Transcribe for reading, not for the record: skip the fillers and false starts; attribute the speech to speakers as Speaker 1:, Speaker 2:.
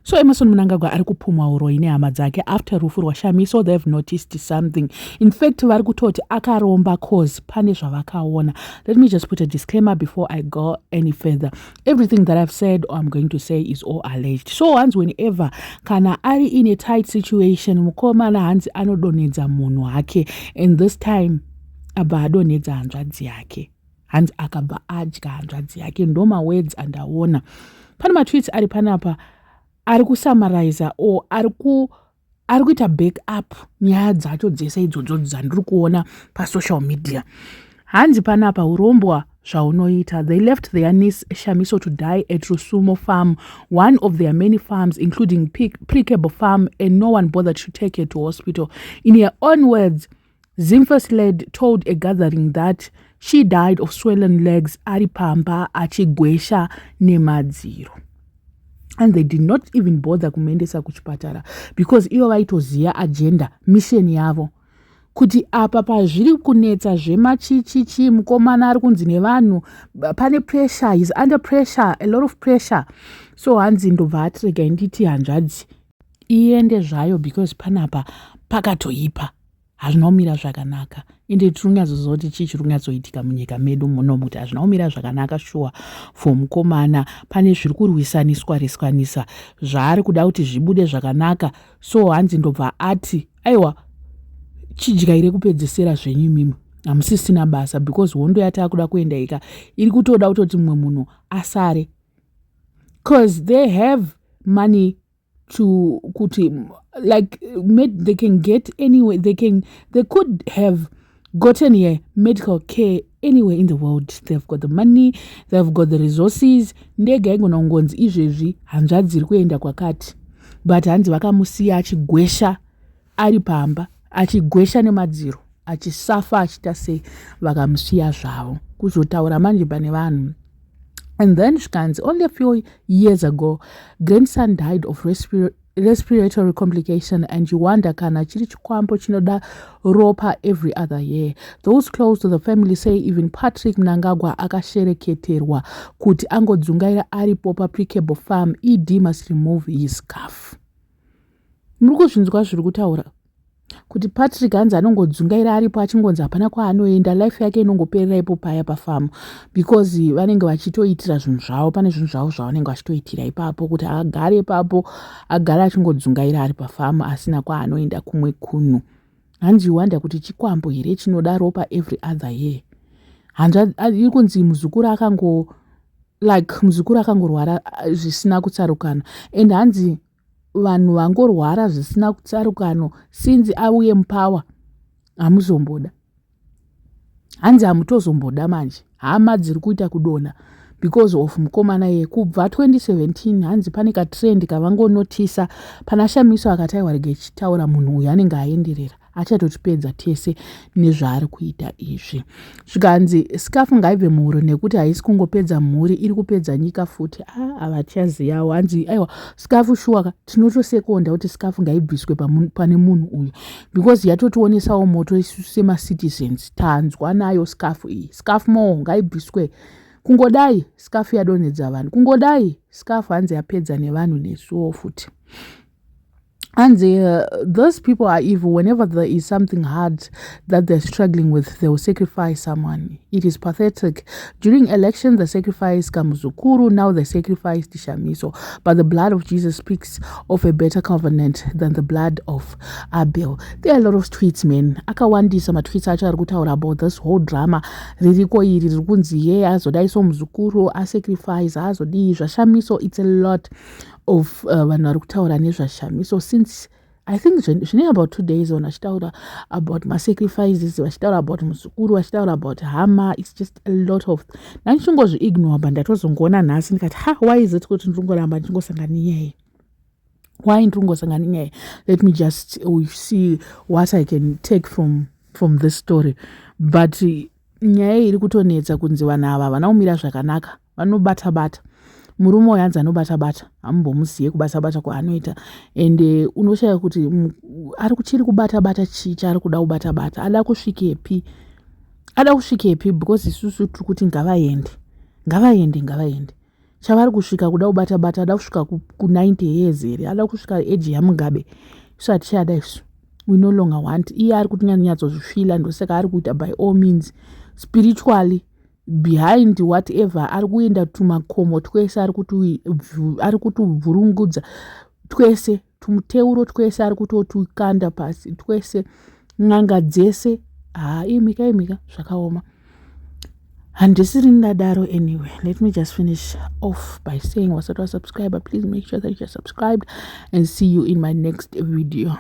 Speaker 1: So Emmerson Mnangagwa ari kupumwauro ine hama dzake after rufu rwaShamiso. They've noticed something. In fact, vari kutoti akaromba cause pane zvavakaona. Let me just put a disclaimer before I go any further. Everything that I've said or I'm going to say is all alleged. So once whenever kana ari in a tight situation, mukomana hanzi anodonedza munhu wake, and this time abva adonedza hanzvadzi yake. Hanzi akabva adya hanzvadzi yake. Ndoma words andaona. Pane matweets ari panapa ari kusummarize or ari kuita back up nyaya dzacho dzese idzodzo dzandiri kuona pasocial media. Hanzi panapa urombwa zvaunoita. They left their niece Shamiso to die at Rusumo Farm, one of their many farms, including Precable Farm, and no one bothered to take her to hospital. In her own words, Zimfirst Led told a gathering that she died of swollen legs, aripamba, achigwesha nemadziro. And they did not even bother kumendesa kuchipatara because ivo vaitoziva agenda, mission yavo. Kuti apa pazviri kunetsa zvemachichichi mukomana ari kunzi nevanhu pane pressure, he's under pressure, a lot of pressure. So hanzi ndobva atirega inditi hanzvadzi iende zvayo because panapa pakatoipa, hazvina kumira zvakanaka. Ende tiringazoziva chii chiri kunyatsoitika munyika medu muno, kuti hazvina kumira zvakanaka shuwa for mukomana. Pane zviri kurwisaniswa zvaari kuda kuti zvibude zvakanaka. So hanzi ndobva ati aiwa chidyaire kupedzesera zvenyu imimi, hamusisina basa, because hondo yatakuda kuenda ika iri kutoda kutoti mumwe munhu asare, because they have money to kuti like they can get anywhere, they could have gotten here medical care anywhere in the world. They've got the money, they've got the resources. Ndega ingona ngonzi izvezvi hanzvadzi iri kuenda kwakati, but hanzi vakamusiya achigwesha ari pamba, achigwesha nemadziro, achisafa achita sei, vakamusiya zvavo kuzotaura manje pane vanhu. And then zvikanzi only a few years ago grandson died of respiratory complication, and you wonder kana chiri chikwambo chinoda ropa every other year. Those close to the family say even Patrick Mnangagwa akashereketerwa kuti angodzungaira aripo paPrecable Farm, ED must remove his scarf. Muri kuzvinzwa zviri kutaura kuti Patrick hanzi anongodzungaira aripo achingonzi hapana kwaanoenda, life yake inongoperera ipo paya pafamu, because vanenge vachitoitira zvinhu zvavo, pane zvinhu zvavo zvavanenge vachitoitira ipapo kuti agare ipapo, agare achingodzungaira ari pafamu asina kwaanoenda kumwe kunhu. Hanzi wanda kuti chikwambo here chinoda ropa every other year. Hanzi iri kunzi muzukuru akangorwara zvisina kutsarukana, and hanzi vanhu vangorwara zvisina kutsarukano since auye mupawa hamuzomboda. Hanzi hamutozomboda manje, hama dziri kuita kudona because of mukomana ye. Kubva 2017 hanzi pane katrend kavangonotisa pana Shamiso akati aiwa rege chitaura munhu uyu anenge aenderera achatotipedza tese nezvaari kuita izvi. Zvikanzi scarf ngaibve muhuro nekuti haisi kungopedza mhuri, iri kupedza nyika futi. Havachaziyawo. Hanzi aiwa scarf shuwa tinotosekonda kuti scarf ngaibviswe pane munhu uyu because yatotionesawo moto isu semacitizens. Tanzwa nayo scarf iyi. Scarf mo ngaibviswe. Kungodai scarf yadonedza vanhu, kungodai scarf hanzi yapedza nevanhu nesuwo futi. And those people are evil. Whenever there is something hard that they're struggling with, they will sacrifice someone. It is pathetic. During elections, they sacrificed Kamuzukuru. Now they sacrificed Shamiso. But the blood of Jesus speaks of a better covenant than the blood of Abel. There are a lot of tweets, man. Akawandi some tweets achari about this whole drama. Ririko iri rikunzi ye azodaiso Muzukuru a sacrifice azodi Shamiso. It's a lot of vanhu vari kutaura nezvaShamiso since I think zvine about 2 days on vachitaura about masacrifices, vachitaura about muzukuru, vachitaura about hama. It's just a lot of nandichingozviignore but ndatozongoona nhasi ndikati why is it kuti ndingoramba ndingosangana nenyaya? Why ndingosangana nenyaya? Let me just see what I can take from this story. But nyaya iri kutonetsa kunzi vanhu ava vana kumira zvakanaka, vanobata murume uyu hanzi anobata hamumbomuziye kubata kwaanoita, and unoshaya kuti ari kuchiri kubata chii chaari kuda kubata, ada kusvikepi because isusu tiri kuti ngavaende. chavari kusvika kuda kubata-bata ada kusvika ku90 years here ada kusvika eji yamugabe isu hatichada isu we no longer want iye ari kuti nyanyatsozvifila ndosaka ari kuita by all means spiritually behind whatever ari kuenda tumakomo twese ari kutubvurungudza twese tumuteuro twese ari kutotukanda pasi twese n'anga dzese imika zvakaoma handisiri ndadaro. Anyway, let me just finish off by saying wasati wasubscriber, please make sure that you're subscribed and see you in my next video.